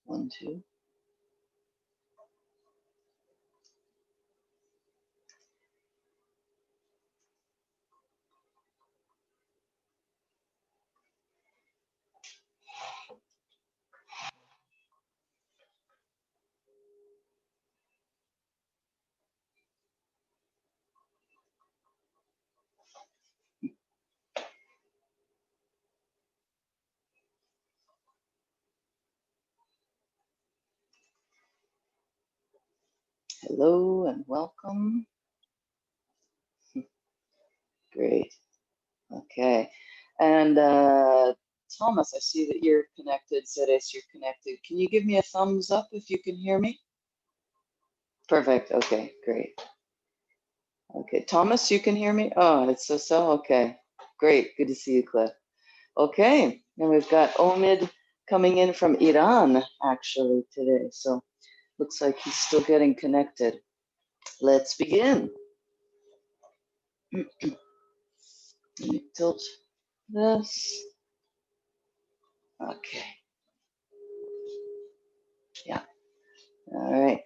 1, 2. Hello and welcome. Great. Okay. And Thomas, I see that you're connected. Ceres, you're connected. Can you give me a thumbs up if you can hear me? Perfect. Okay, great. Okay, Thomas, you can hear me? Oh, it's so. Okay, great. Good to see you, Cliff. Okay, and we've got Omid coming in from Iran actually today. So looks like he's still getting connected. Let's begin. Let me tilt this. Okay. Yeah. All right.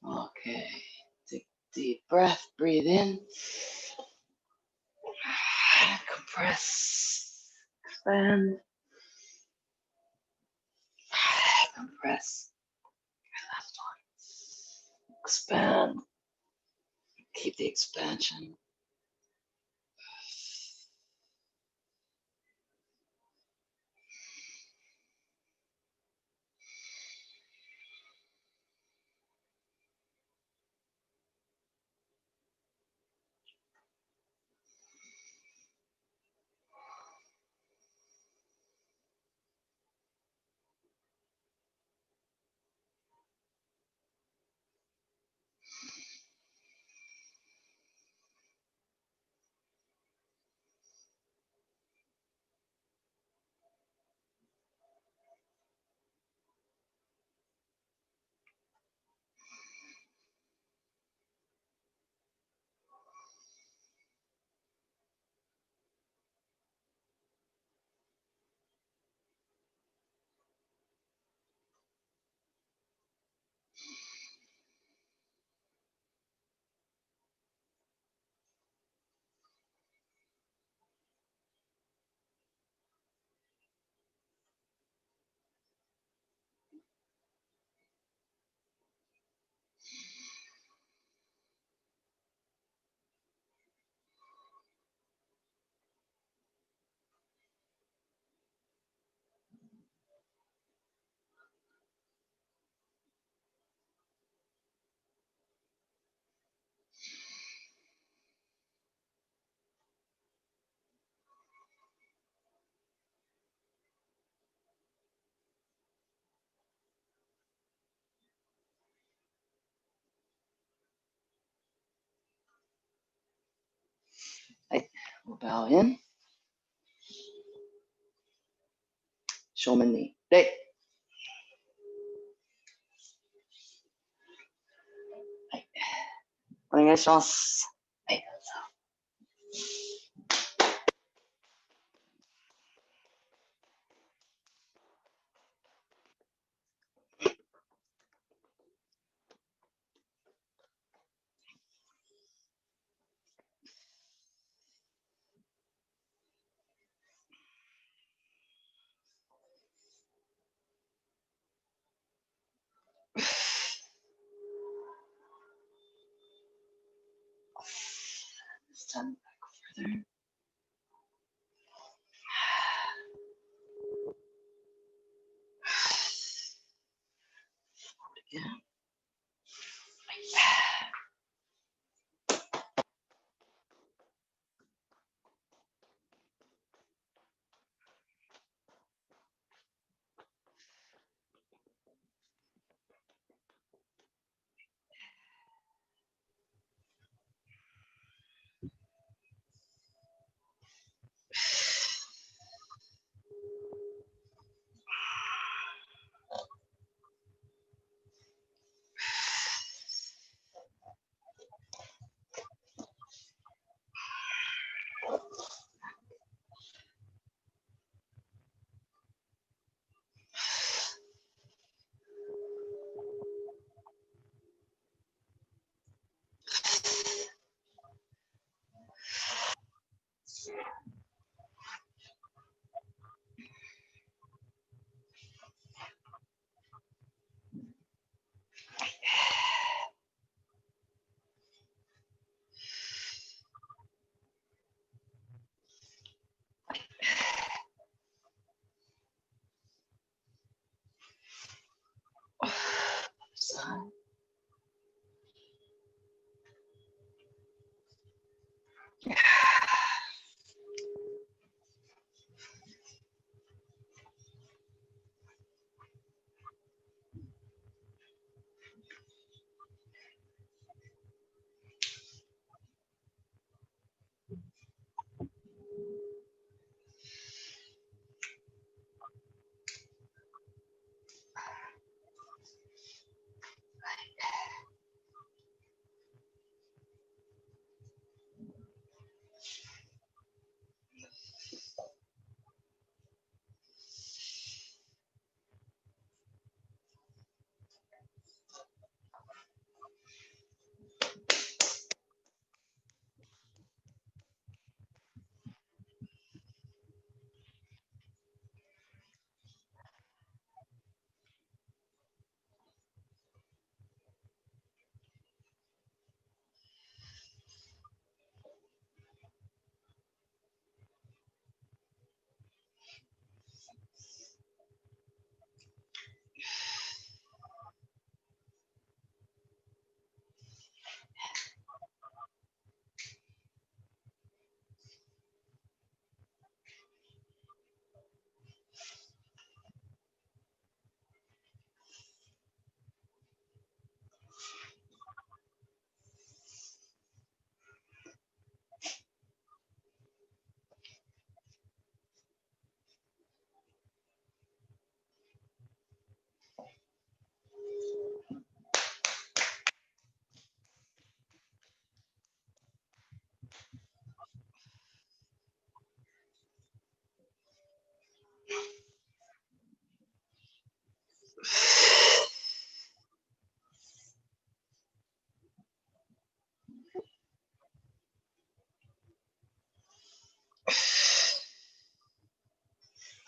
Okay. Take a deep breath. Breathe in. Compress. Expand. Compress. Last one. Expand. Keep the expansion. We'll bow in. Shoman knee. Hey. お願いします。はい、どうぞ。Stand back further. Again. side.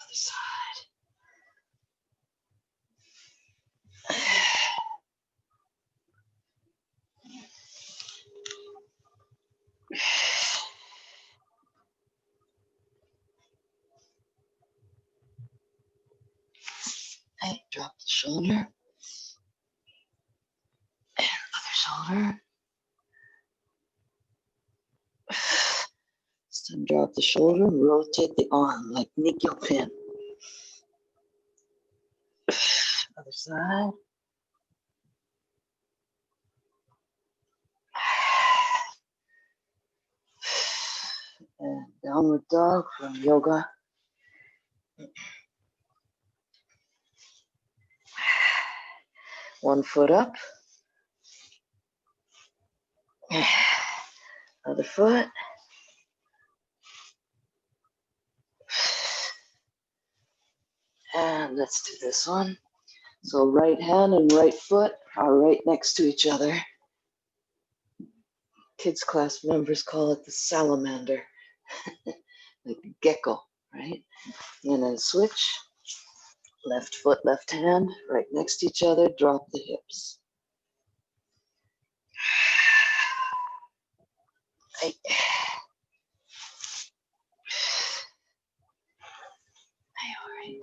Other side. Hey, drop the shoulder. And other shoulder. This time drop the shoulder, rotate the arm like Nikyo pin. Other side. And downward dog from yoga. One foot up. Other foot. And let's do this one. So right hand and right foot are right next to each other. Kids class members call it the salamander, like a gecko, right? And then switch, left foot, left hand, right next to each other, drop the hips. Right. All right.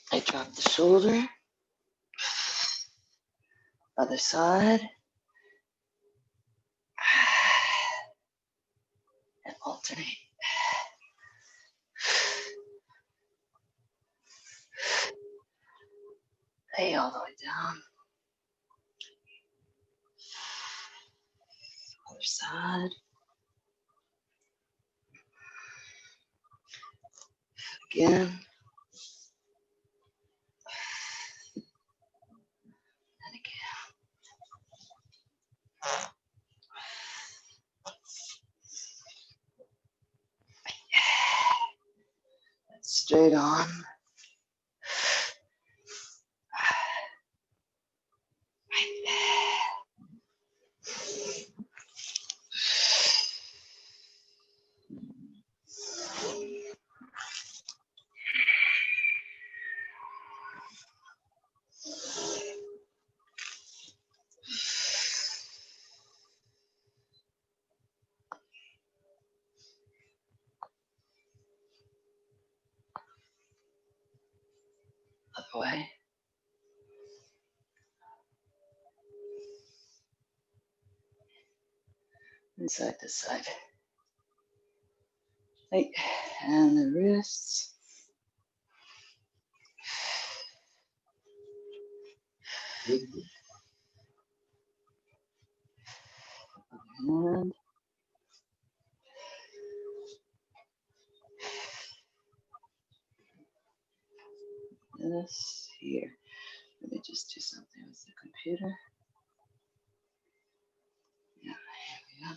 I drop the shoulder. Other side. And alternate. Hey, all the way down. Other side. Again. And again. Straight on. Other way. And side to side. Right. And the wrists. And this here. Let me just do something with the computer. Yeah, here we go.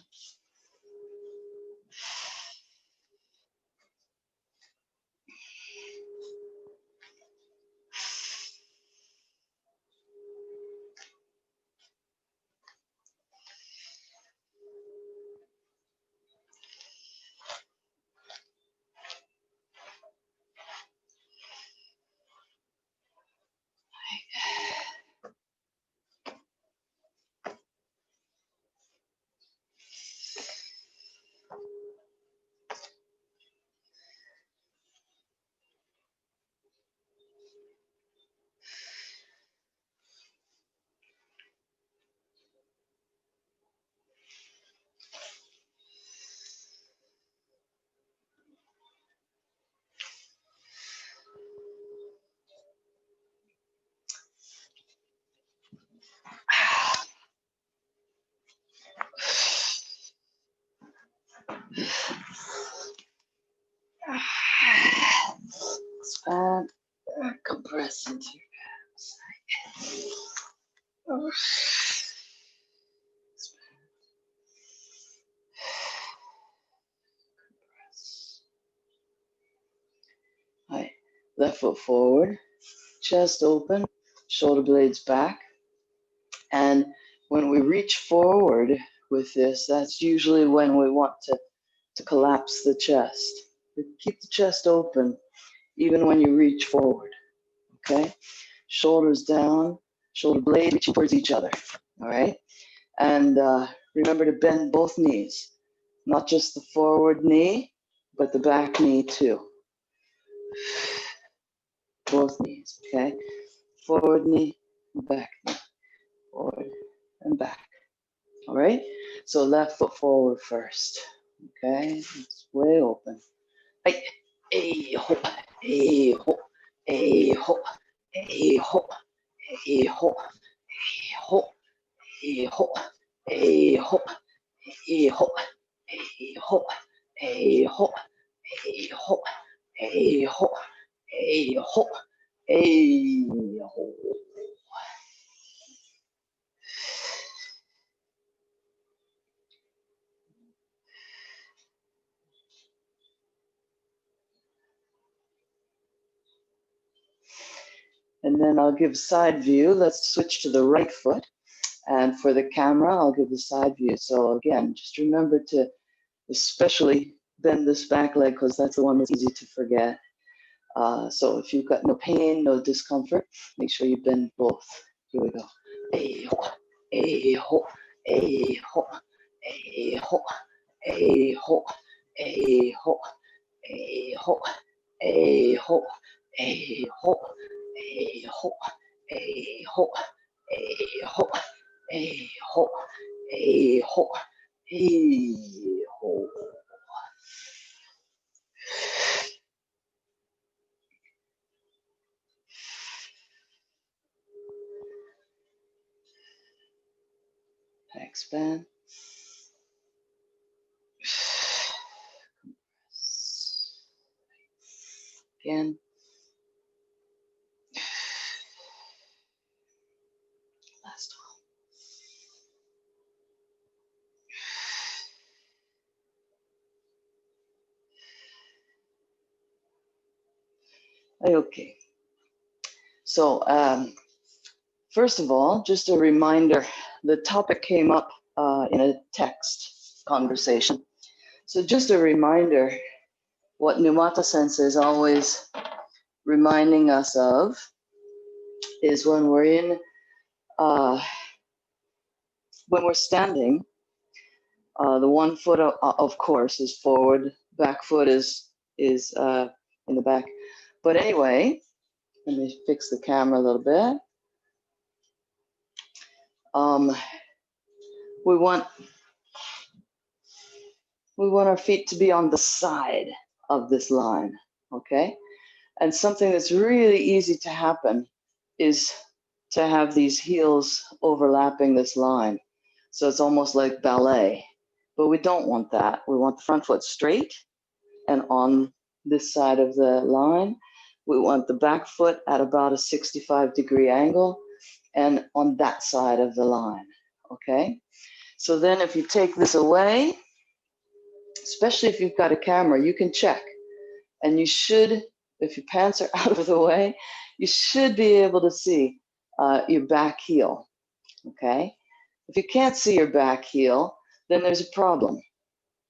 Expand, compress into your abs. Compress. All right, left foot forward, chest open, shoulder blades back. And when we reach forward with this, that's usually when we want to collapse the chest. But keep the chest open even when you reach forward, okay? Shoulders down, shoulder blades reaching towards each other, all right? And remember to bend both knees, not just the forward knee, but the back knee too. Both knees, okay? Forward knee, back knee, forward and back. All right, so left foot forward first. Okay, it's way open. Hey, hey, ho, hey, ho, hey, ho, hey, ho, hey, ho, hey, ho, hey, ho, hey, ho, hey, ho, hey, ho, hey, ho, hey, ho, hey, ho, hey, ho, hey, ho. And then I'll give side view. Let's switch to the right foot. And for the camera, I'll give the side view. So again, just remember to especially bend this back leg because that's the one that's easy to forget. So if you've got no pain, no discomfort, make sure you bend both. Here we go. Hey ho, hey ho, hey ho, hey ho, hey ho, hey ho, hey ho, hey ho, hey ho, hey ho, hey ho, hey ho, hey ho, hey ho, hey ho. Expand. Again. Last one. Okay. So first of all, just a reminder, the topic came up in a text conversation. So just a reminder, what Numata Sensei is always reminding us of is when we're in, when we're standing, the one foot, of course, is forward, back foot is in the back. But anyway, let me fix the camera a little bit. We want our feet to be on the side of this line, okay? And something that's really easy to happen is to have these heels overlapping this line. So it's almost like ballet, but we don't want that. We want the front foot straight and on this side of the line. We want the back foot at about a 65-degree angle and on that side of the line, okay? So then if you take this away, especially if you've got a camera, you can check. And you should, if your pants are out of the way, you should be able to see your back heel, okay? If you can't see your back heel, then there's a problem,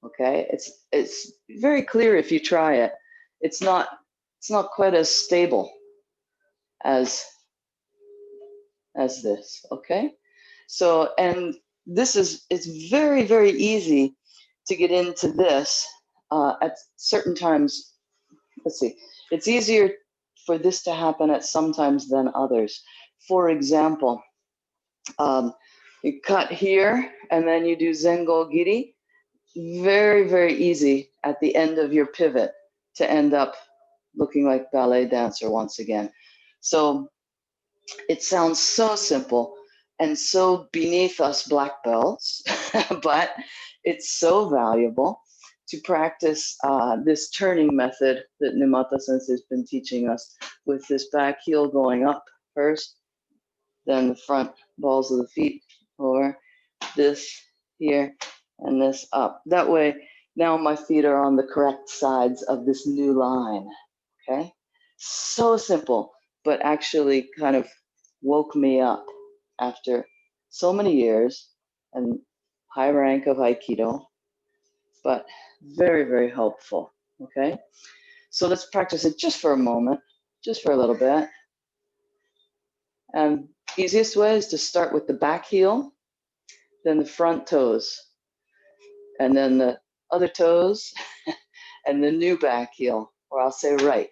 okay? It's very clear if you try it. It's not quite as stable as this, okay? So, and it's very, very easy to get into this at certain times. Let's see, it's easier for this to happen at some times than others. For example, you cut here and then you do Zengo Giri. Very, very easy at the end of your pivot to end up looking like ballet dancer once again. So it sounds so simple and so beneath us black belts, but it's so valuable to practice this turning method that Numata Sensei has been teaching us, with this back heel going up first, then the front balls of the feet, or this here and this up. That way, now my feet are on the correct sides of this new line, okay? So simple, but actually kind of woke me up after so many years and high rank of Aikido, but very, very helpful, okay? So let's practice it just for a moment, just for a little bit. And easiest way is to start with the back heel, then the front toes, and then the other toes, and the new back heel, or I'll say right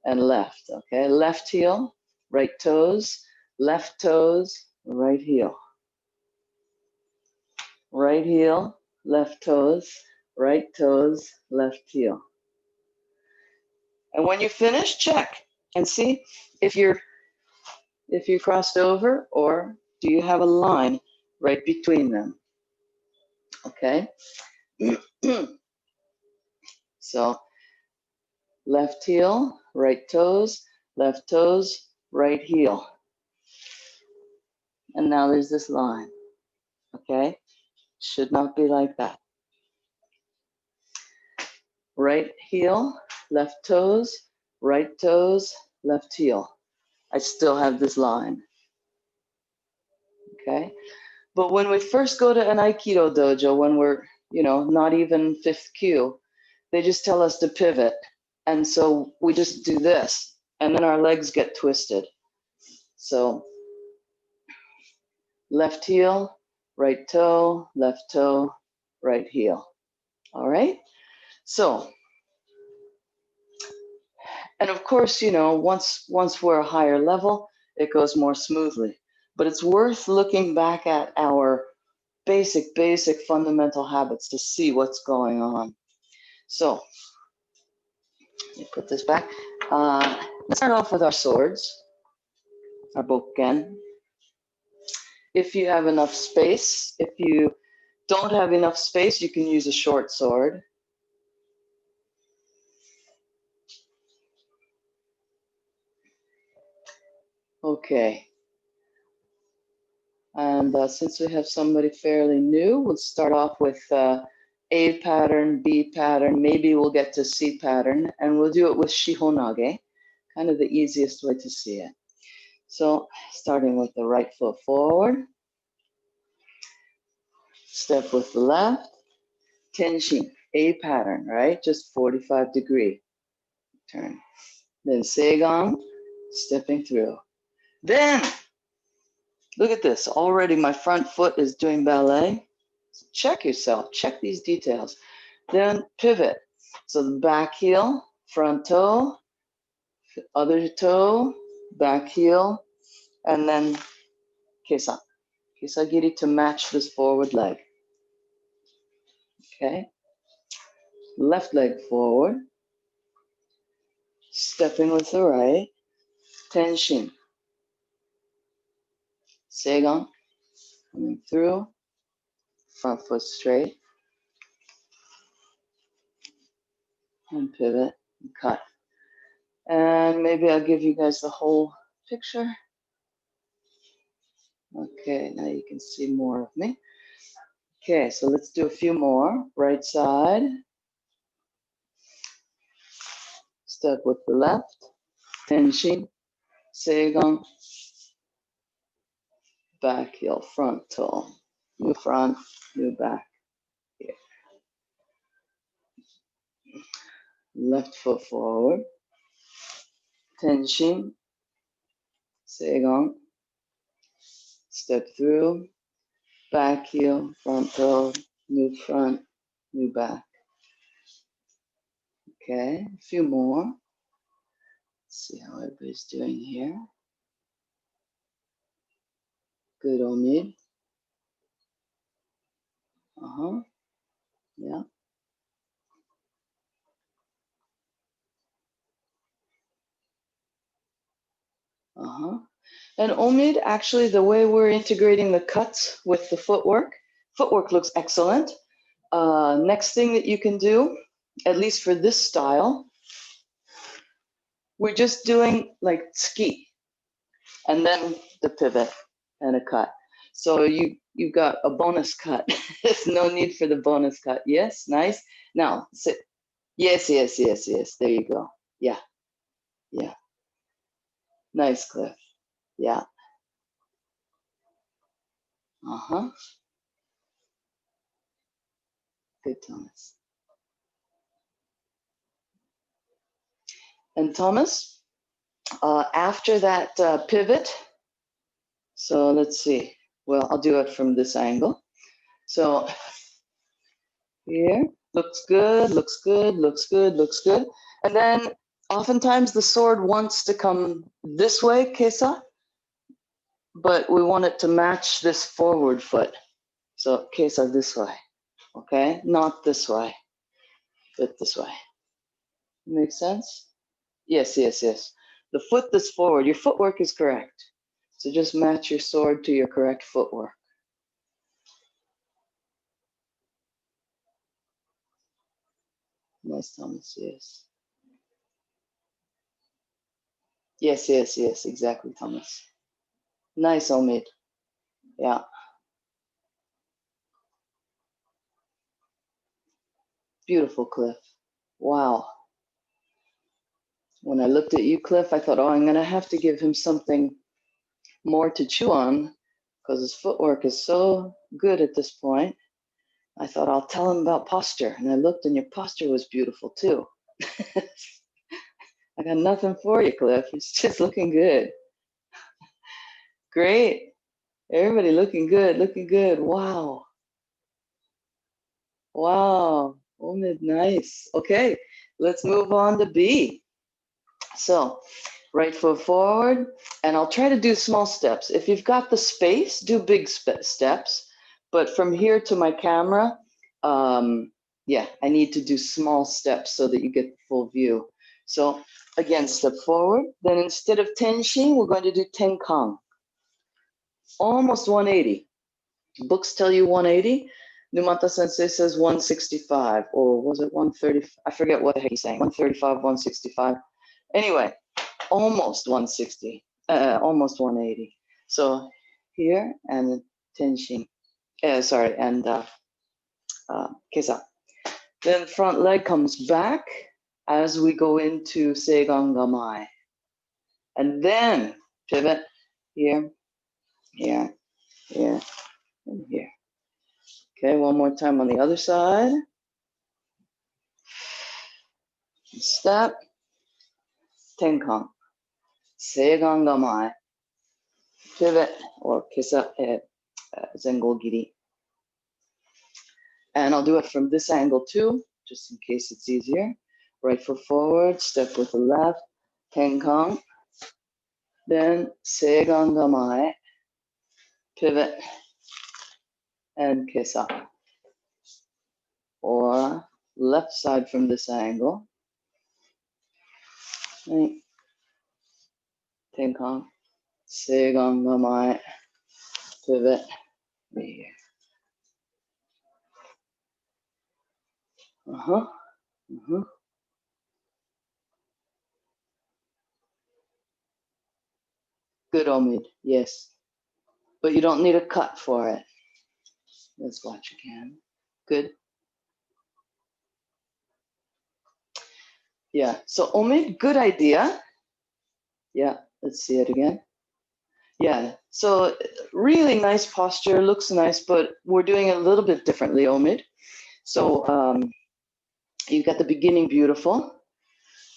and left, okay? Left heel, right toes, right heel. Right heel, left toes, left heel. And when you finish, check and see if you're crossed over, or do you have a line right between them, okay? So left heel, right toes, right heel. And now there's this line, okay? Should not be like that. Right heel, left toes, left heel. I still have this line, okay? But when we first go to an Aikido dojo, when we're, not even 5th kyu, they just tell us to pivot. And so we just do this, and then our legs get twisted. So left heel, right toe, right heel. All right? So, and of course, once we're a higher level, it goes more smoothly. But it's worth looking back at our basic fundamental habits to see what's going on. So, let me put this back. Let's start off with our swords, our bokken. If you have enough space, if you don't have enough space, you can use a short sword. Okay. And since we have somebody fairly new, we'll start off with A pattern, B pattern, maybe we'll get to C pattern, and we'll do it with Shihonage, kind of the easiest way to see it. So starting with the right foot forward, step with the left, tenshin, A pattern, right? Just 45-degree turn. Then seigan, stepping through. Then, look at this. Already my front foot is doing ballet. Check yourself. Check these details. Then pivot. So the back heel, front toe, other toe, back heel, and then keisa. Keisa-giri to match this forward leg. Okay. Left leg forward. Stepping with the right. Tenshin. Seigan. Coming through. Front foot straight. And pivot. And cut. And maybe I'll give you guys the whole picture. Okay, now you can see more of me. Okay, so let's do a few more. Right side. Step with the left. Tenshin. Seigan. Back heel, front toe. New front, new back. Here. Left foot forward. Tenshin. Seigan. Step through. Back heel, front toe, new front, new back. Okay, a few more. Let's see how everybody's doing here. Good, Omid. Yeah. And Omid, actually, the way we're integrating the cuts with the footwork looks excellent. Next thing that you can do, at least for this style, we're just doing like tsuki, and then the pivot and a cut. So you've got a bonus cut. There's no need for the bonus cut. Yes, nice. Now sit. Yes. There you go. Yeah. Nice, Cliff. Yeah. Good, Thomas. And Thomas, after that pivot, so let's see. Well, I'll do it from this angle. So here, looks good. And then oftentimes the sword wants to come this way, keisa, but we want it to match this forward foot. So keisa this way, okay? Not this way, but this way. Make sense? Yes. The foot that's forward, your footwork is correct. So just match your sword to your correct footwork. Nice, Thomas, yes. Yes, exactly, Thomas. Nice, Omid. Yeah. Beautiful, Cliff. Wow. When I looked at you, Cliff, I thought, oh, I'm going to have to give him something more to chew on because his footwork is so good at this point. I thought, I'll tell him about posture. And I looked, and your posture was beautiful, too. I got nothing for you, Cliff. It's just looking good. Great. Everybody looking good. Wow. Omid, nice. Okay, let's move on to B. So, right foot forward, and I'll try to do small steps. If you've got the space, do big steps. But from here to my camera, yeah, I need to do small steps so that you get the full view. So, again, step forward. Then instead of tenshin, we're going to do tenkang. Almost 180. Books tell you 180. Numata Sensei says 165, or was it 130? I forget what the heck he's saying. 135, 165. Anyway, almost 160, almost 180. So here and tenshin, and keisa. Then front leg comes back as we go into seigan gamai. And then pivot here, here, here, and here. Okay, one more time on the other side. Step, tenkan, seigan gamae, pivot, or kesa, zengo giri. And I'll do it from this angle too, just in case it's easier. Right foot forward, step with the left, tenkan, then seigan gamae, pivot, and kesa. Or left side from this angle. Right. Tenkan, seigan gamae, pivot, here. Good, Omid, yes. But you don't need a cut for it. Let's watch again. Good. Yeah, so Omid, good idea. Yeah, let's see it again. Yeah, so really nice posture, looks nice, but we're doing it a little bit differently, Omid. So you got the beginning beautiful,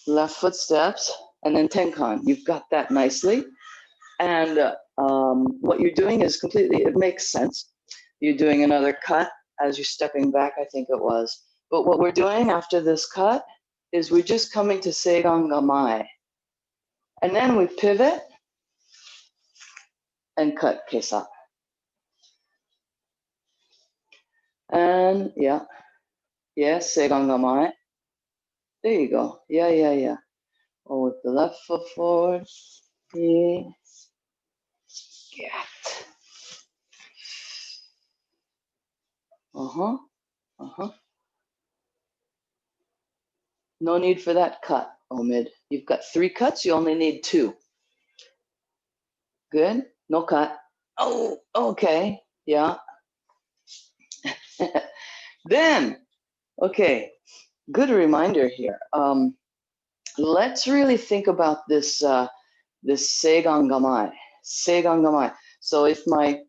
left foot steps, and then tenkan. You've got that nicely. And what you're doing is completely, it makes sense. You're doing another cut as you're stepping back, I think it was. But what we're doing after this cut is we're just coming to seigan gamae. And then we pivot and cut kesa. And yeah, seigan gamae. There you go. Yeah. Oh, with the left foot forward. Yeah. No need for that cut, Omid. You've got 3 cuts, you only need 2. Good, no cut. Oh, okay, yeah. Then, okay, good reminder here. Let's really think about this this seigan gamae. Seigan gamae. So if my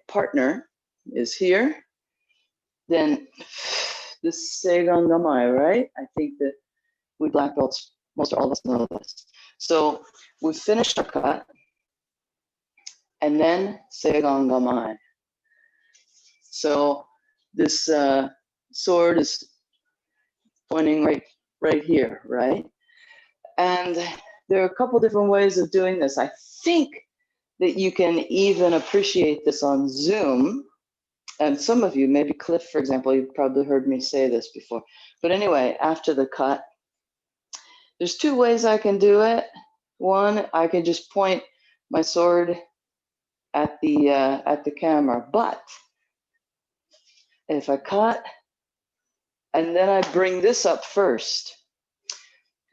partner is here, then this seigan gamae, right? I think that we black belts, most or all of us know this. So we finished our cut, and then seigan gamae. So this sword is pointing right here, right? And there are a couple different ways of doing this. I think that you can even appreciate this on Zoom. And some of you, maybe Cliff, for example, you've probably heard me say this before. But anyway, after the cut, there's 2 ways I can do it. One, I can just point my sword at the camera. But if I cut, and then I bring this up first,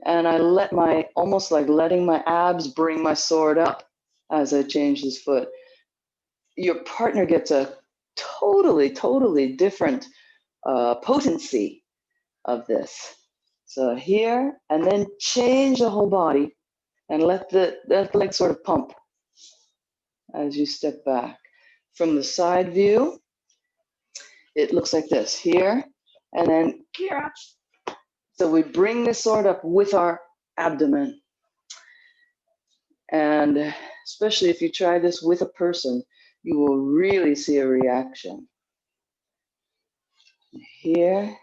and I let almost like letting my abs bring my sword up as I change this foot, your partner gets a totally different potency of this. So here, and then change the whole body and let the leg sort of pump as you step back. From the side view, it looks like this here, and then here. So we bring the sword up with our abdomen. And especially if you try this with a person, you will really see a reaction. Here.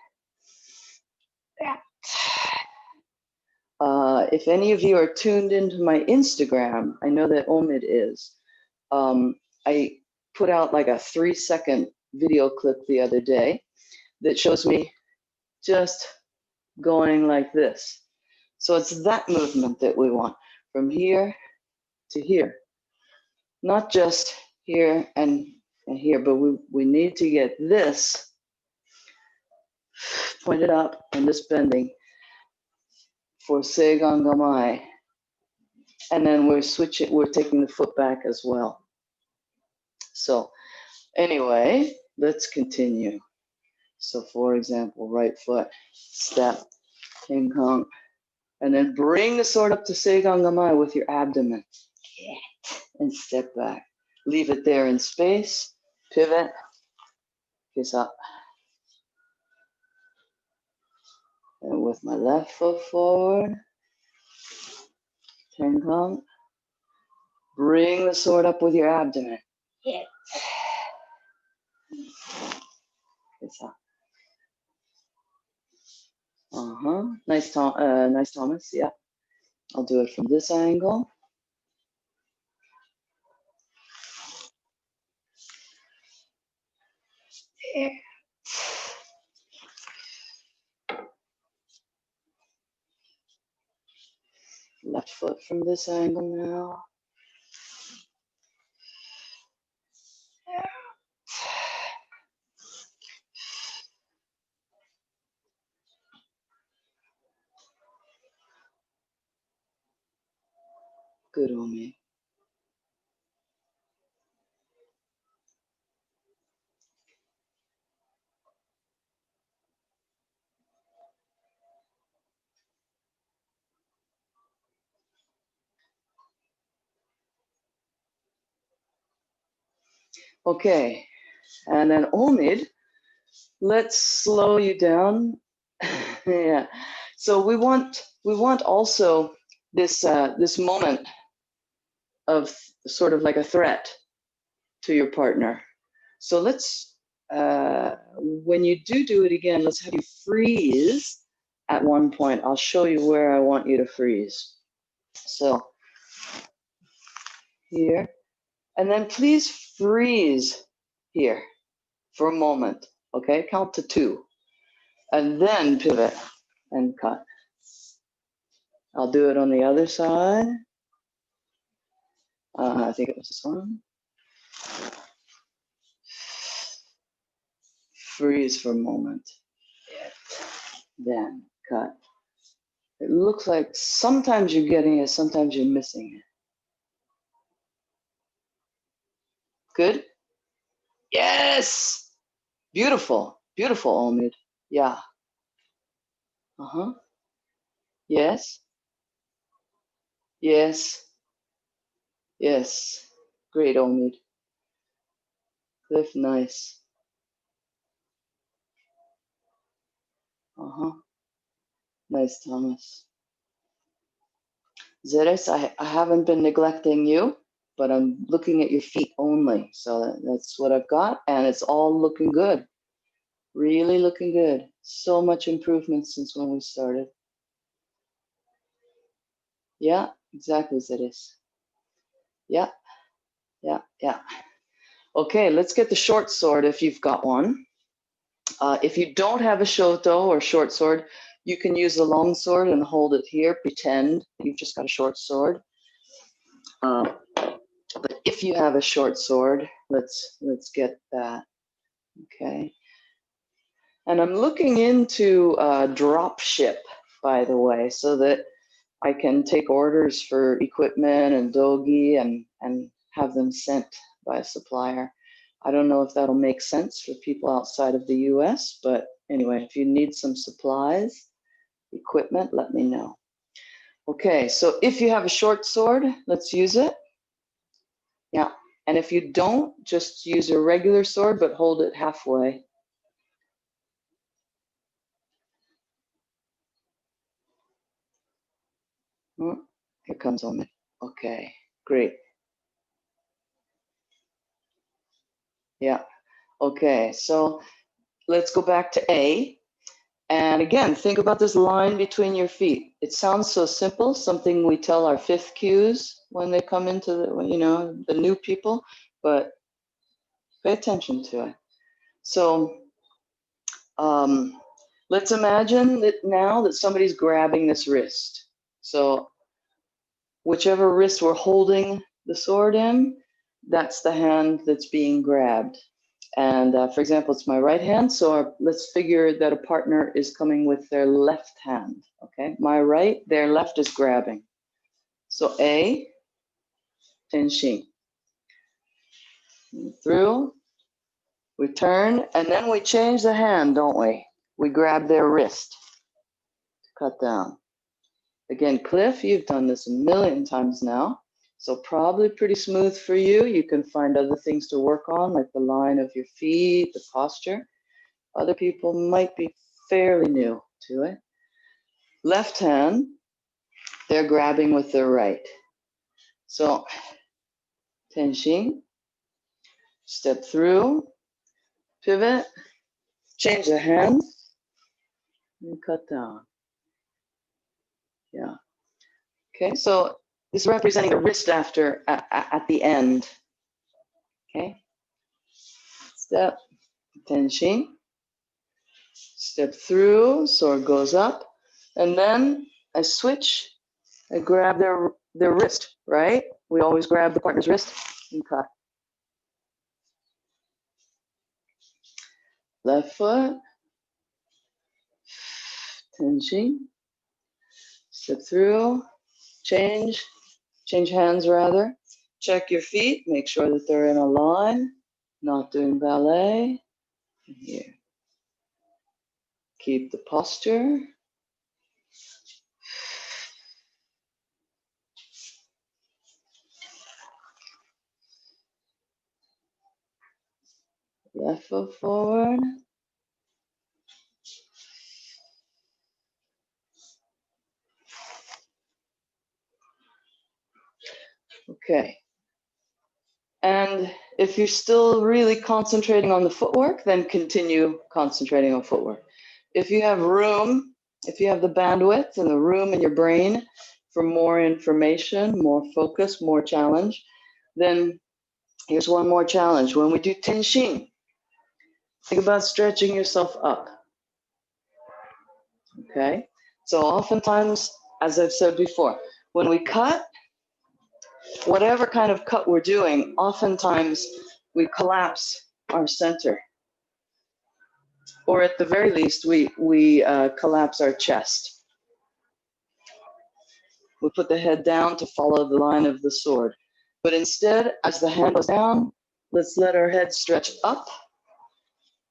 If any of you are tuned into my Instagram, I know that Omid is. I put out like a 3-second video clip the other day that shows me just going like this. So it's that movement that we want, from here to here. Not just here and here, but we need to get this pointed up and this bending for seigan gamae. And then we're taking the foot back as well. So anyway, let's continue. So for example, right foot, step, tenkan, And then bring the sword up to Seigan Gamai with your abdomen. And step back. Leave it there in space. Pivot. Kiss up. And with my left foot forward. Tenkang. Bring the sword up with your abdomen. Kiss up. Nice, nice, Thomas. Yeah. I'll do it from this angle. There. Left foot from this angle now. Good on me. Okay, and then Omid, let's slow you down. Yeah. So we want also this this moment of sort of like a threat to your partner. So let's when you do it again, let's have you freeze at one point. I'll show you where I want you to freeze. So here, and then please freeze here for a moment. Okay, count to 2, and then pivot and cut. I'll do it on the other side. I think it was this one. Freeze for a moment. Then cut. It looks like sometimes you're getting it, sometimes you're missing it. Good? Yes! Beautiful. Beautiful, Omid. Yeah. Yes. Yes. Yes. Great, Omid. Cliff, nice. Nice, Thomas. Zeres, I haven't been neglecting you, but I'm looking at your feet only. So that's what I've got, and it's all looking good. Really looking good. So much improvement since when we started. Yeah, exactly, Zeres. Yeah, yeah, yeah. Okay, let's get the short sword if you've got one. If you don't have a shoto or short sword, you can use the long sword and hold it here. Pretend you've just got a short sword. But if you have a short sword, let's get that. Okay. And I'm looking into drop ship, by the way, so that I can take orders for equipment and dogi and have them sent by a supplier. I don't know if that'll make sense for people outside of the US, but anyway, if you need some supplies, equipment, let me know. Okay, so if you have a short sword, let's use it. Yeah, and if you don't, just use a regular sword, but hold it halfway. Here comes Omid. Okay, great. Yeah, okay, so let's go back to A. And again, think about this line between your feet. It sounds so simple, something we tell our 5th cues when they come into the, the new people, but pay attention to it. So let's imagine that now that somebody's grabbing this wrist. So whichever wrist we're holding the sword in, that's the hand that's being grabbed. And for example, it's my right hand. So let's figure that a partner is coming with their left hand. Okay, my right, their left is grabbing. So A, Tenshin. Through, we turn, and then we change the hand, don't we? We grab their wrist to cut down. Again, Cliff, you've done this a million times now, so probably pretty smooth for you. You can find other things to work on, like the line of your feet, the posture. Other people might be fairly new to it. Left hand, they're grabbing with their right. So, tenshin, step through, pivot, change the hands, and cut down. Yeah. Okay, so this is representing the wrist after at the end. Okay. Step, tenshin. Step through, sword goes up, and then I switch. I grab their wrist, right? We always grab the partner's wrist and cut. Left foot, tenshin. Step through, change hands rather. Check your feet, make sure that they're in a line, not doing ballet. Here. Keep the posture. Left foot forward. Okay. And if you're still really concentrating on the footwork, then continue concentrating on footwork. If you have room, if you have the bandwidth and the room in your brain for more information, more focus, more challenge, then here's one more challenge. When we do tenshin, think about stretching yourself up. Okay? So oftentimes, as I've said before, when we cut, whatever kind of cut we're doing, oftentimes we collapse our center. Or at the very least, we collapse our chest. We put the head down to follow the line of the sword. But instead, as the hand goes down, let's let our head stretch up.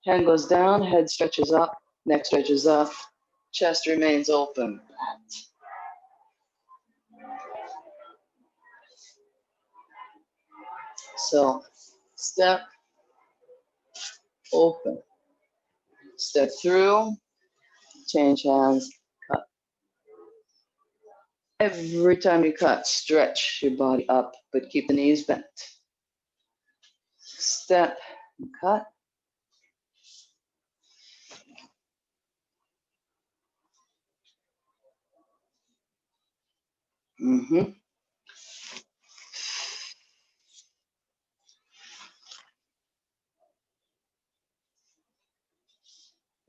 Hand goes down, head stretches up, neck stretches up, chest remains open. So, step, open. Step through, change hands, cut. Every time you cut, stretch your body up, but keep the knees bent. Step and cut.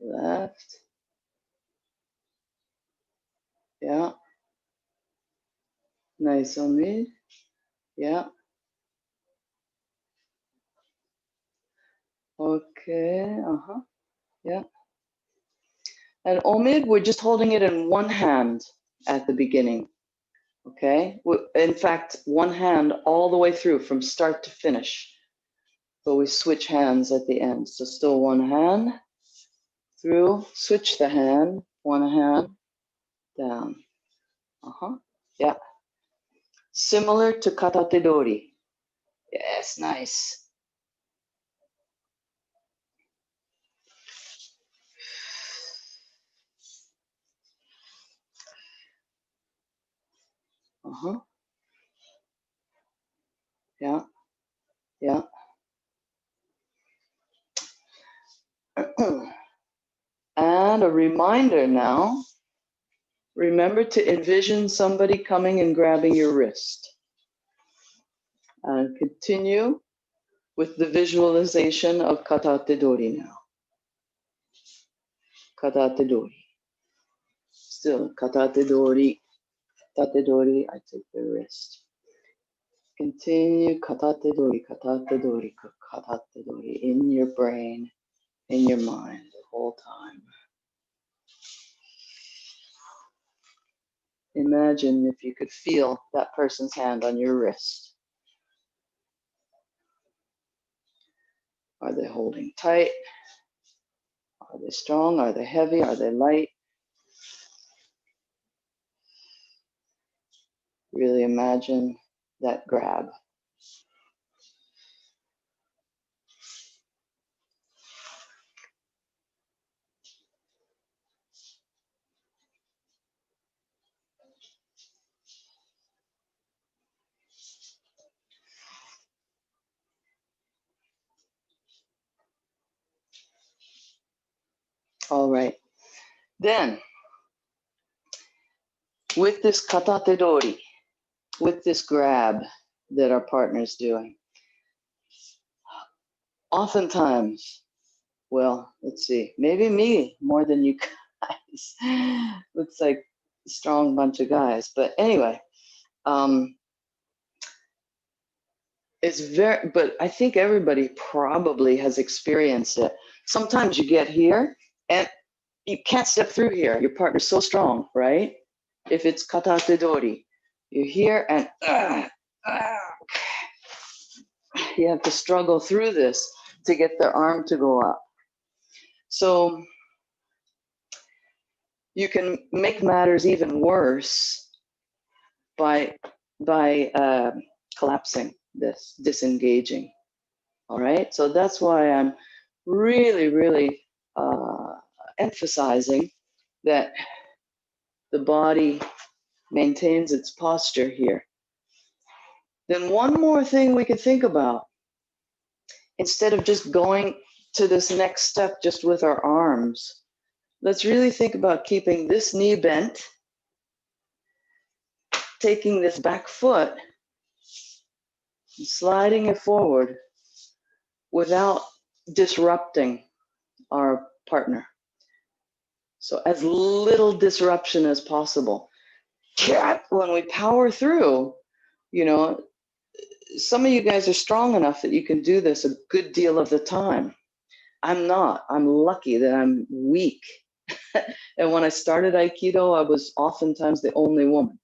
Left. Yeah. Nice on me. Yeah. Okay. Yeah. And omid, we're just holding it in one hand at the beginning. Okay. In fact, one hand all the way through from start to finish. But we switch hands at the end. So still one hand through, switch the hand, one hand down. Yeah. Similar to katate dori. Yes, nice. Yeah. Yeah. And a reminder now, remember to envision somebody coming and grabbing your wrist. And continue with the visualization of katate dori now. Katate dori. Still, katate dori, I take the wrist. Continue katate dori in your brain, in your mind the whole time. Imagine if you could feel that person's hand on your wrist. Are they holding tight? Are they strong? Are they heavy? Are they light? Really imagine that grab. All right. Then, with this katate dori, with this grab that our partner's doing, oftentimes, well, let's see, maybe me more than you guys. Looks like a strong bunch of guys. But anyway, it's very, but I think everybody probably has experienced it. Sometimes you get here and you can't step through here. Your partner's so strong, right? If it's katate dori, you're here and you have to struggle through this to get their arm to go up. So you can make matters even worse by collapsing this, disengaging. All right, so that's why I'm really emphasizing that the body maintains its posture here. Then one more thing we could think about, instead of just going to this next step just with our arms, let's really think about keeping this knee bent, taking this back foot, and sliding it forward without disrupting our partner. So as little disruption as possible. When we power through, you know, some of you guys are strong enough that you can do this a good deal of the time. I'm not. I'm lucky that I'm weak. And when I started Aikido, I was oftentimes the only woman.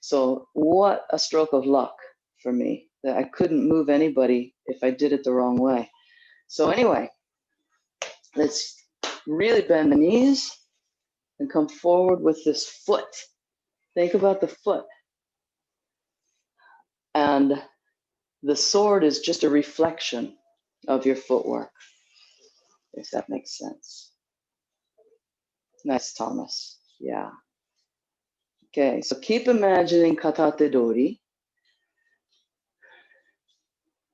So what a stroke of luck for me that I couldn't move anybody if I did it the wrong way. So anyway, let's really bend the knees and come forward with this foot. Think about the foot. And the sword is just a reflection of your footwork, if that makes sense. Nice, Thomas. Yeah. Okay, so keep imagining katate dori.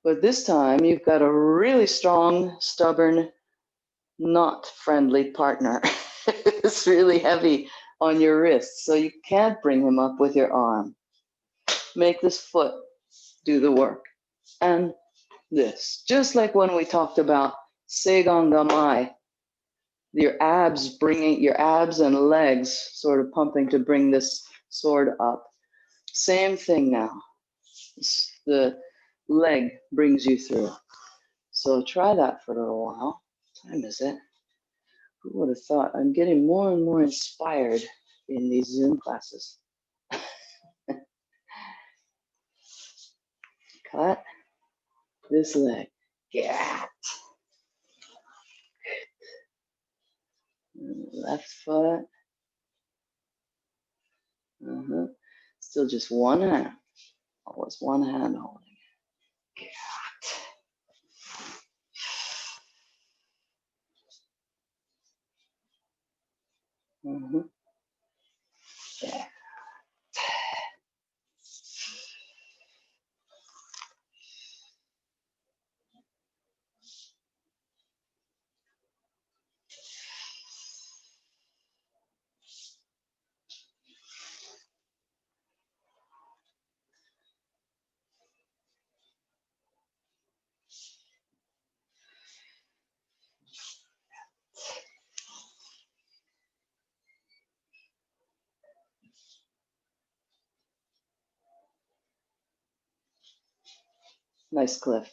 But this time you've got a really strong, stubborn, not friendly partner. It's really heavy on your wrist, so you can't bring him up with your arm. Make this foot do the work. And this, just like when we talked about seigan gamai, your abs and legs sort of pumping to bring this sword up. Same thing now. The leg brings you through. So try that for a little while. What time is it? Who would have thought? I'm getting more and more inspired in these Zoom classes. Cut this leg. Get. Left foot. Still just one hand. Always one hand holding it. Get. Yeah. Nice, Cliff.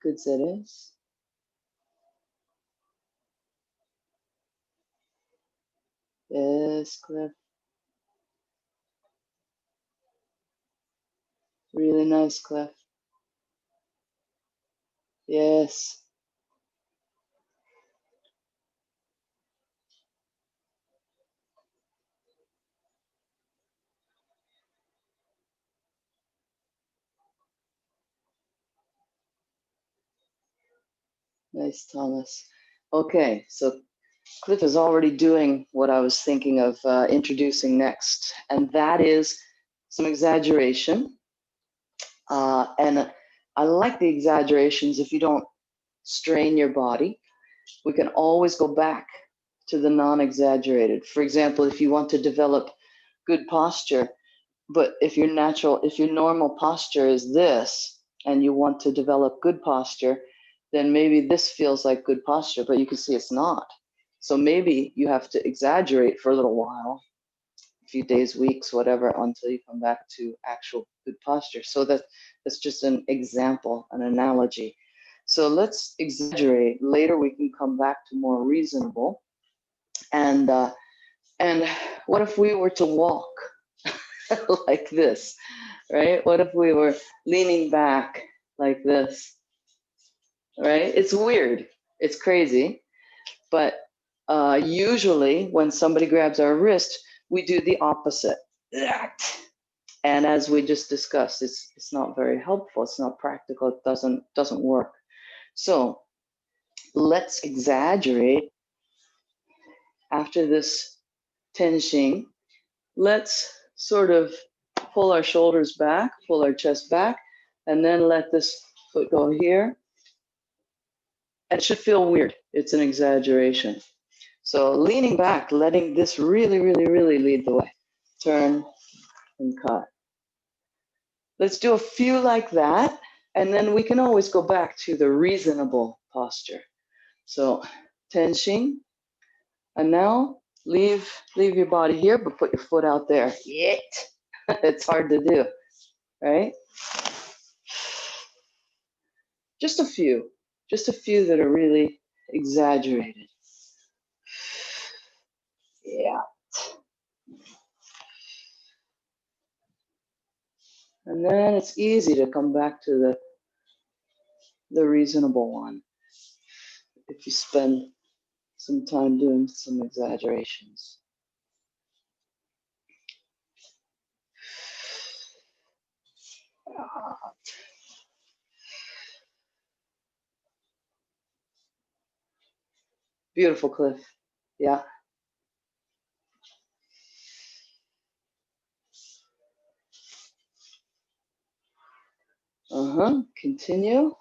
Good set is. Yes, Cliff. Really nice, Cliff. Yes. Nice, Thomas. Okay, so Cliff is already doing what I was thinking of introducing next, and that is some exaggeration. And I like the exaggerations if you don't strain your body. We can always go back to the non-exaggerated. For example, if you want to develop good posture, but if your normal posture is this, and you want to develop good posture, then maybe this feels like good posture, but you can see it's not. So maybe you have to exaggerate for a little while, a few days, weeks, whatever, until you come back to actual good posture. So that's just an example, an analogy. So let's exaggerate. Later we can come back to more reasonable. And what if we were to walk like this, right? What if we were leaning back like this, right? It's weird. It's crazy. But usually when somebody grabs our wrist, we do the opposite. And as we just discussed, it's not very helpful. It's not practical. It doesn't work. So let's exaggerate after this tenshin. Let's sort of pull our shoulders back, pull our chest back, and then let this foot go here. It should feel weird. It's an exaggeration. So leaning back, letting this really, really, really lead the way. Turn and cut. Let's do a few like that, and then we can always go back to the reasonable posture. So tenshin, and now leave your body here, but put your foot out there. Yet. It's hard to do, right? Just a few that are really exaggerated. Yeah. And then it's easy to come back to the reasonable one if you spend some time doing some exaggerations. Beautiful, Cliff. Yeah. Continue.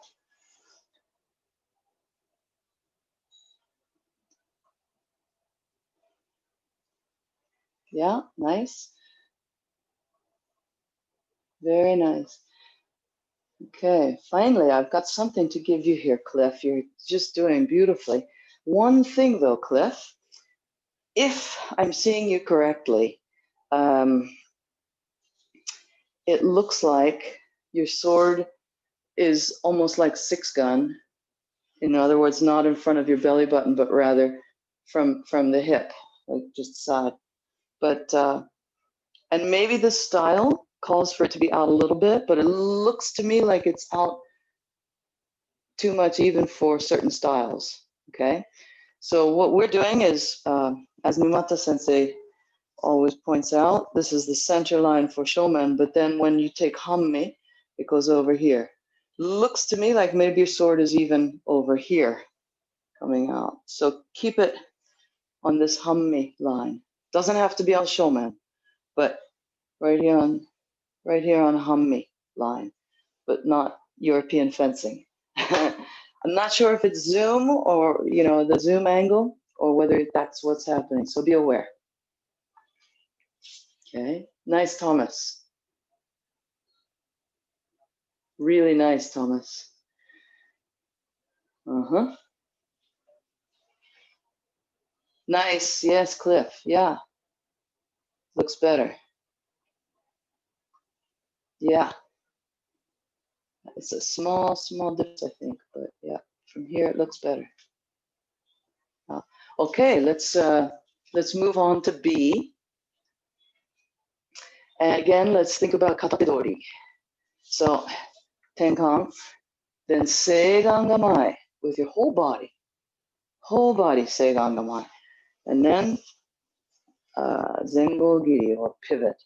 Yeah, nice. Very nice. Okay, finally, I've got something to give you here, Cliff. You're just doing beautifully. One thing though, Cliff, if I'm seeing you correctly, it looks like your sword is almost like six gun. In other words, not in front of your belly button, but rather from the hip, like just side. But and maybe the style calls for it to be out a little bit, but it looks to me like it's out too much even for certain styles. Okay, so what we're doing is, as Numata Sensei always points out, this is the center line for shomen, but then when you take hammi, it goes over here. Looks to me like maybe your sword is even over here coming out. So keep it on this hammi line. Doesn't have to be on shomen, but right here on hammi line, but not European fencing. I'm not sure if it's zoom or the zoom angle or whether that's what's happening. So be aware. Okay, nice, Thomas. Really nice, Thomas. Nice, yes, Cliff. Yeah, looks better. Yeah, it's a small difference, I think, but yeah, from here it looks better. Okay, let's move on to B. And again, let's think about katatedori. So tenkan, then seigan gamai with your whole body seigan gamai, and then zengo giri or pivot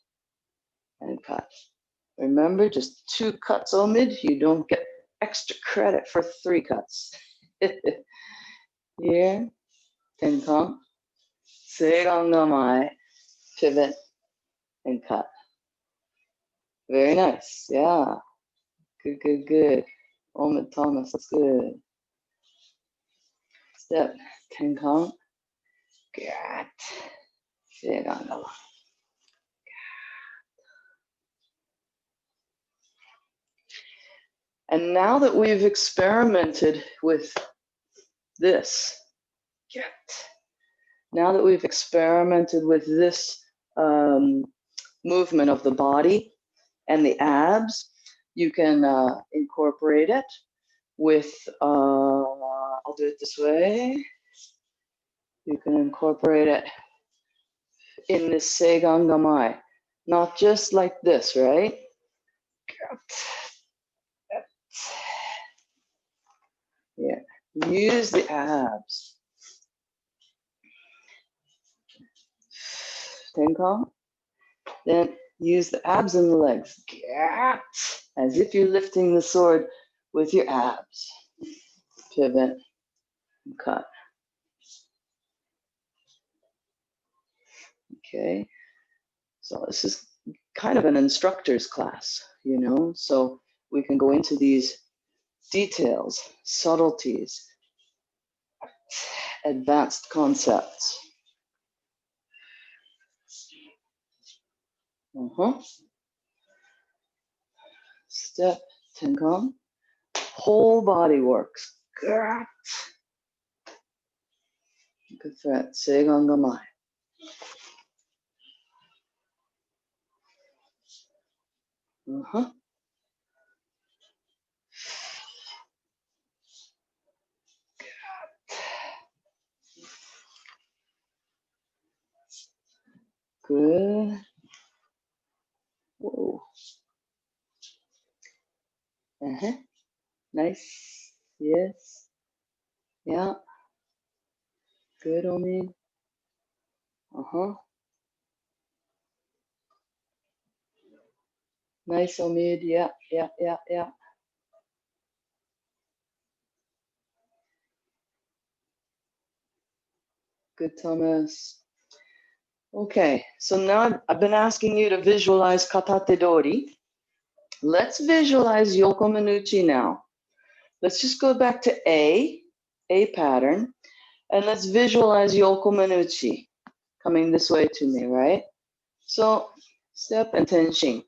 and cut. Remember, just 2 cuts omid, you don't get extra credit for 3 cuts. Here, tenkon, seigan gamai, pivot, and cut. Very nice. Yeah. Good, good, good. Omid Thomas, that's good. Step, tenkon, gat, seigan gamai. And now that we've experimented with this, now that we've experimented with this movement of the body and the abs, you can incorporate it with, I'll do it this way. You can incorporate it in this seigan gamai, not just like this, right? Yeah, use the abs. Tenkon. Then use the abs and the legs. As if you're lifting the sword with your abs. Pivot and cut. Okay. So this is kind of an instructor's class, you know, so we can go into these details, subtleties, advanced concepts. Step, tenkon, whole body works. Good threat, seigan gamai. Good. Whoa. Nice. Yes. Yeah. Good, Omid. Nice, Omid. Yeah, yeah, yeah, yeah. Good, Thomas. Okay, so now I've been asking you to visualize katate dori. Let's visualize yoko minuchi now. Let's just go back to A pattern, and let's visualize yoko minuchi coming this way to me, right? So step and tenshin.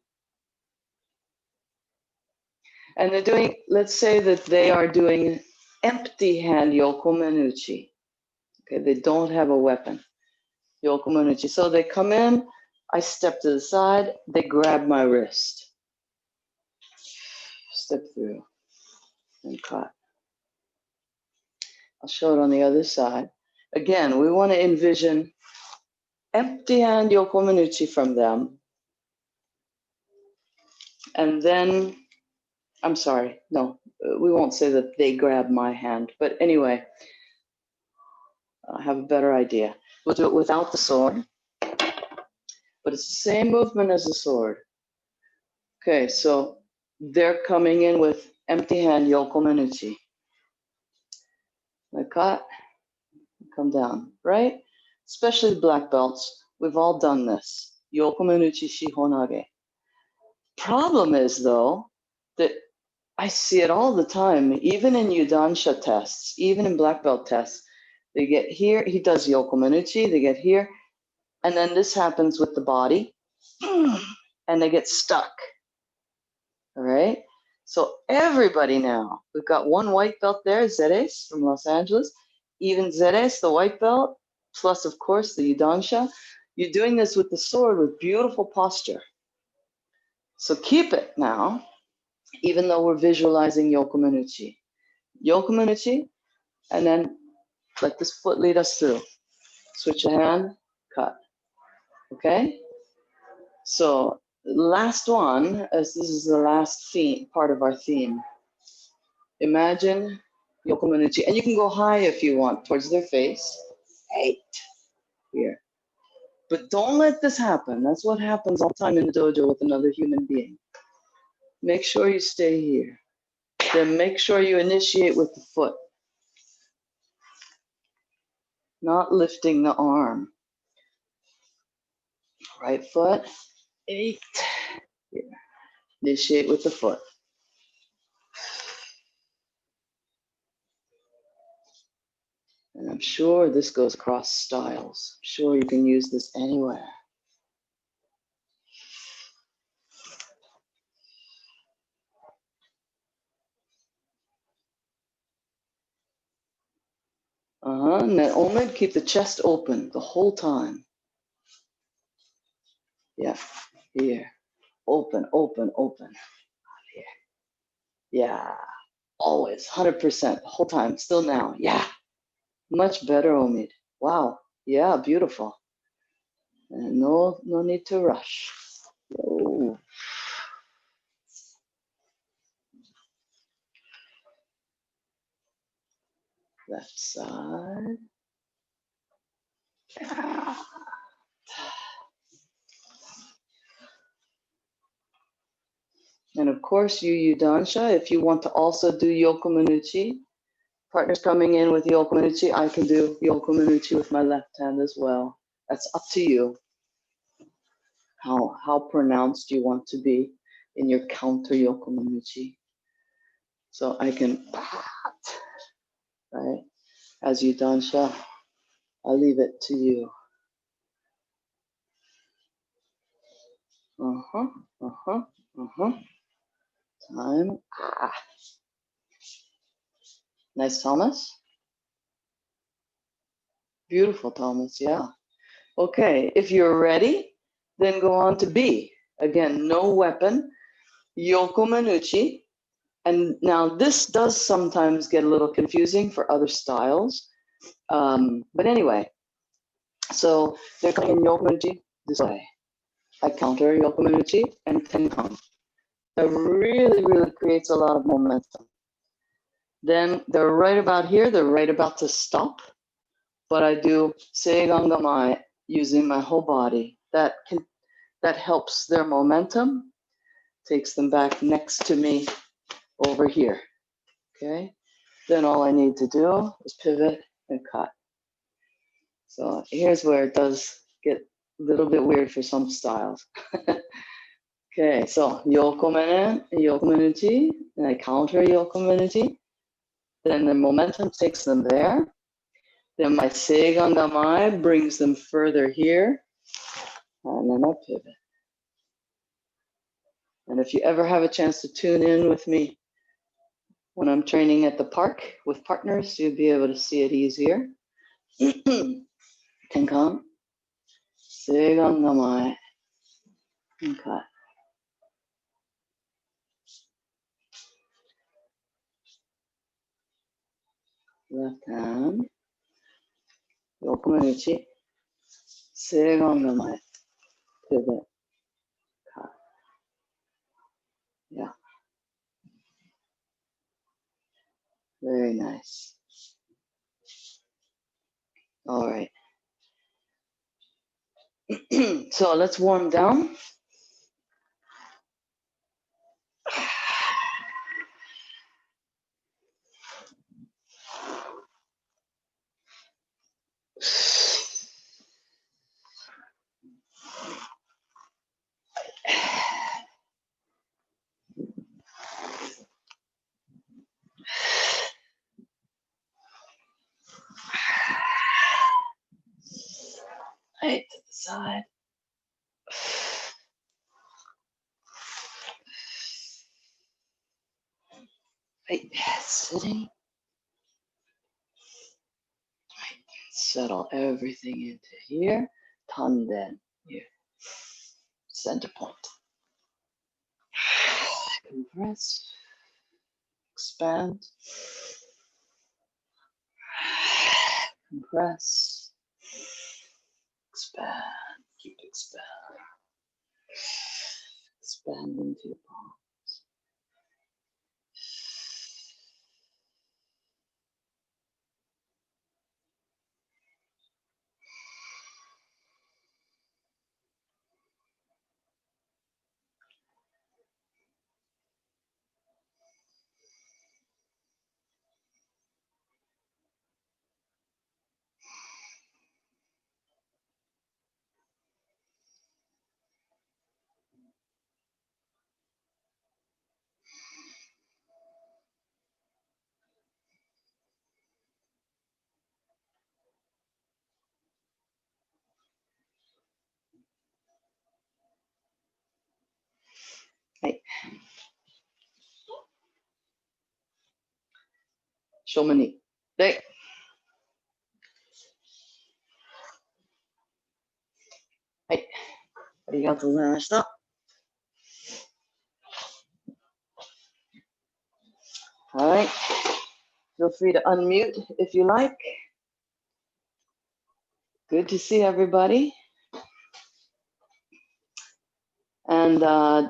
And they're doing, let's say that they are doing empty hand yoko minuchi. Okay, they don't have a weapon. Yoko minuchi. So they come in, I step to the side, they grab my wrist. Step through and cut. I'll show it on the other side. Again, we want to envision empty hand yoko minuchi from them. And then, I'm sorry, no, we won't say that they grab my hand. But anyway, I have a better idea. We'll do it without the sword. But it's the same movement as the sword. Okay, so they're coming in with empty hand yoko minuchi. I cut, come down, right? Especially black belts, we've all done this. Yoko minuchi shihonage. Problem is though, that I see it all the time, even in Yudansha tests, even in black belt tests. They get here, he does yoko minuchi, they get here, and then this happens with the body, and they get stuck. All right? So everybody now, we've got one white belt there, Zeres from Los Angeles, even Zeres, the white belt, plus of course the Yudansha. You're doing this with the sword with beautiful posture. So keep it now, even though we're visualizing yoko minuchi. Yoko minuchi, and then let this foot lead us through. Switch a hand, cut. Okay? So last one, as this is the last theme, part of our theme. Imagine yoko minuchi, and you can go high if you want, towards their face. Right here. But don't let this happen. That's what happens all the time in the dojo with another human being. Make sure you stay here. Then make sure you initiate with the foot. not lifting the arm. Right foot, 8. Here. Initiate with the foot. And I'm sure this goes across styles. I'm sure you can use this anywhere. And then only keep the chest open the whole time. Yeah, here. Open, open, open. Here. Yeah, always, 100%, the whole time. Still now, yeah. Much better, Omid. Wow, yeah, beautiful. And no need to rush. Oh. Left side. And of course, you Dansha, if you want to also do Yokomanuchi, partners coming in with Yokomanuchi, I can do Yokomanuchi with my left hand as well. That's up to you. How pronounced you want to be in your counter Yokomanuchi. So I can, right? As you Dansha, I'll leave it to you. Time. Nice, Thomas. Beautiful, Thomas, yeah. Okay, if you're ready, then go on to B. Again, no weapon, Yokomanuchi. And now this does sometimes get a little confusing for other styles. But anyway, so they're coming in Yokomanuchi this way. I counter Yokomanuchi and Tenkan. That really, really creates a lot of momentum. Then they're right about here, they're right about to stop. But I do Seigangamai using my whole body. That helps their momentum, takes them back next to me over here. Okay, then all I need to do is pivot and cut. So here's where it does get a little bit weird for some styles. Okay, so Yokomen, Yokomenuchi, and I counter Yokomenuchi. Then the momentum takes them there. Then my Seigangamai brings them further here. And then I'll pivot. And if you ever have a chance to tune in with me when I'm training at the park with partners, you'll be able to see it easier. Tenkan, Seigangamai, and cut. Left hand, Yokomenuchi, Seigangamai, pivot, cut. Yeah, very nice. All right. So let's warm down. Right to the side. Right, sitting. Right, settle everything into here. Tanden, here. Center point. Compress. Expand. Compress. Expand. Keep expanding. Expand into your palms. 正に。で、はい。ありがとうございました。はい。Feel free to unmute if you like. Good to see everybody. And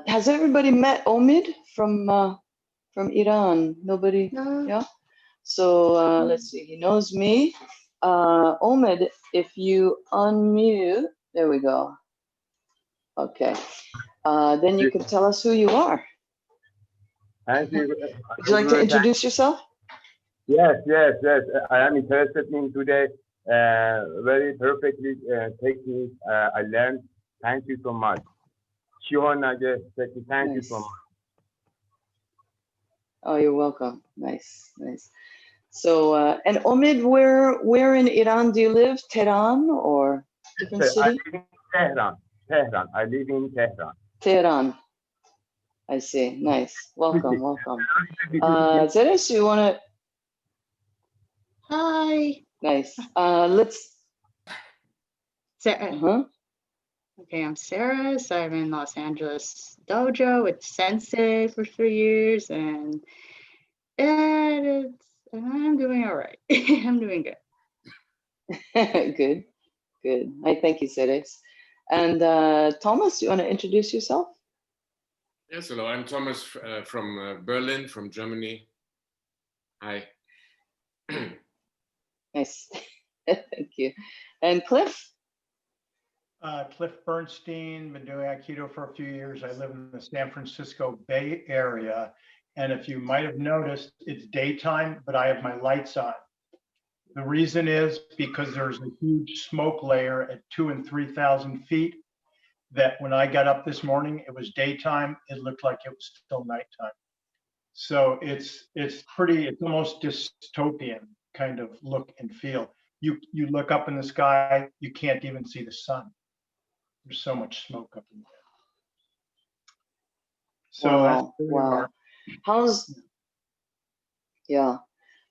has everybody met Omid from Iran? Nobody? No. Yeah. So let's see. He knows me. Omid, if you unmute, there we go. Okay. Then you can tell us who you are. Thank you. Would you like to introduce yourself? Yes. I am interested in today. Very perfectly technique I learned. Thank you so much. Thank you so much. Oh, you're welcome. Nice. So, and Omid, where in Iran do you live? Tehran or different city? I live in Tehran. I live in Tehran. Tehran. I see. Nice. Welcome. Zeres, you want to? Hi. Nice. Let's. Sarah. Okay, I'm Sarah. So I'm in Los Angeles dojo with Sensei for 3 years, and I'm doing all right. I'm doing good. Good. I thank you, Zeres. And Thomas, you want to introduce yourself? Yes, hello. I'm Thomas from Berlin, from Germany. Hi. Nice. Thank you. And Cliff? Cliff Bernstein, been doing Aikido for a few years. I live in the San Francisco Bay Area. And if you might have noticed, it's daytime, but I have my lights on. The reason is because there's a huge smoke layer at 2,000 and 3,000 feet that when I got up this morning, it was daytime. It looked like it was still nighttime. So it's almost dystopian kind of look and feel. You look up in the sky, you can't even see the sun. There's so much smoke up in there. So wow.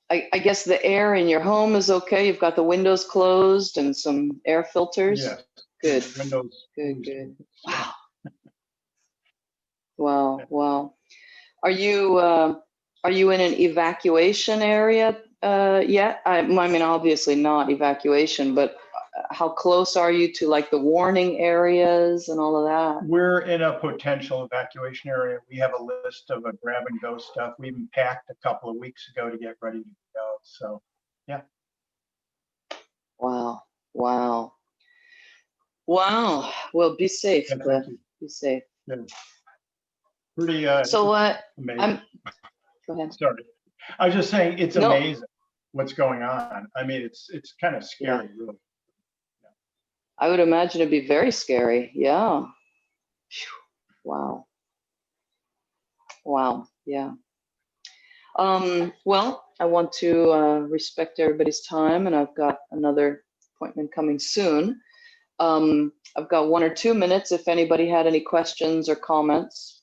I guess the air in your home is okay. You've got the windows closed and some air filters. Yes. Good. Windows. Good. Wow. Are you in an evacuation area yet? I mean, obviously not evacuation, but how close are you to like the warning areas and all of that? We're in a potential evacuation area. We have a list of a grab and go stuff. We even packed a couple of weeks ago to get ready to go. So, yeah. Wow. Well, be safe, Cliff. Be safe. Yeah. Pretty amazing. Go ahead. Sorry. I was just saying it's amazing what's going on. I mean, it's kind of scary, really. I would imagine it'd be very scary. Yeah. Wow. Yeah. Well, I want to respect everybody's time, and I've got another appointment coming soon. I've got 1 or 2 minutes if anybody had any questions or comments.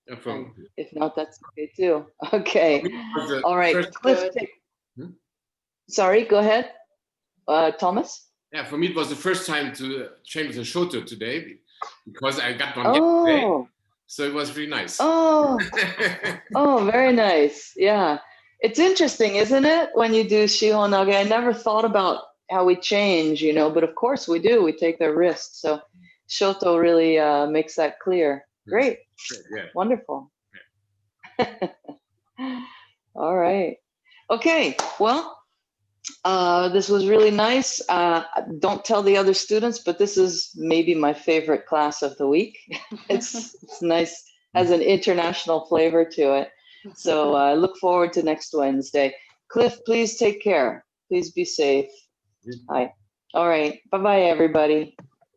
If not, that's okay too. Okay. All right. Cliff, sorry, go ahead. Thomas? Yeah, for me it was the first time to train with a Shoto today because I got one yesterday. So it was really nice. Oh, very nice. Yeah. It's interesting, isn't it? When you do Shihonage, I never thought about how we change, but of course we do. We take their wrists. So Shoto really makes that clear. Great. Yeah. Wonderful. Yeah. All right. Okay. Well, this was really nice. Don't tell the other students, but this is maybe my favorite class of the week. It's nice, has an international flavor to it. So I look forward to next Wednesday. Cliff, please take care. Please be safe. Hi. All right. Bye-bye, everybody.